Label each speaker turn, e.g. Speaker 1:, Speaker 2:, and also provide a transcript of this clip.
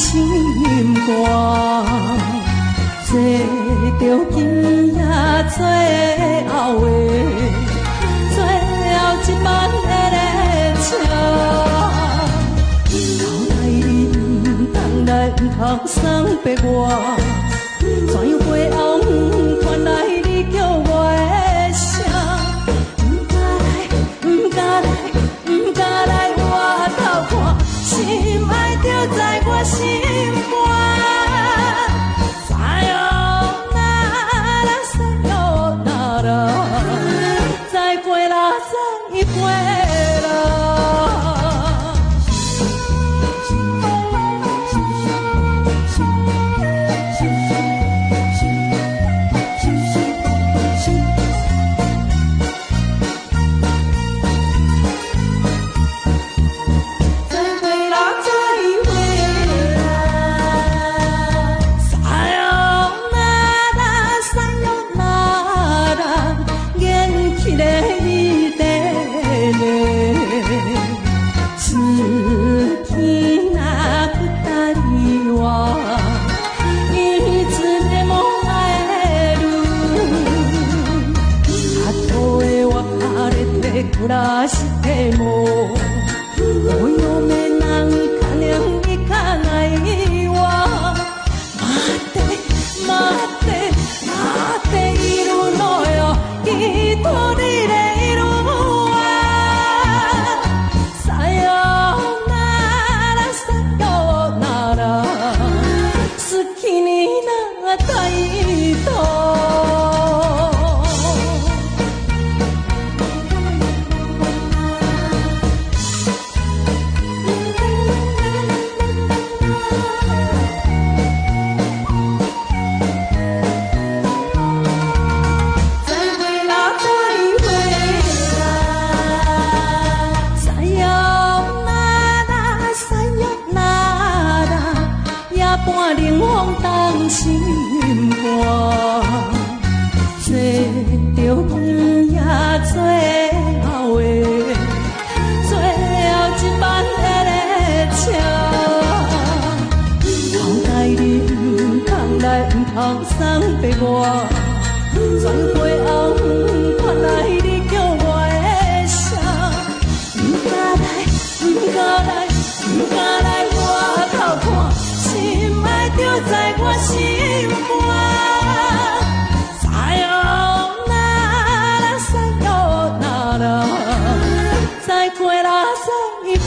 Speaker 1: 心肝，做着今夜最后的，最后一晚的列车。交代你唔通来，唔通送别我，怎样背后传来你叫我的声？唔敢来，唔敢来，我头看，心爱就在我心肝。再过啦，再一回啦。暮らしてもお嫁なんかね行かないわ。待っているのよ、一人でいるわ。さよなら好きになった人。半冷风冻心肝，坐着今夜最后的，最后一班的列车。交代你唔通来，唔通送别我，怎样背后传来你叫我的声？唔敢来，我头看。心爱就在我心肝，さよなら，再过啦，再一回。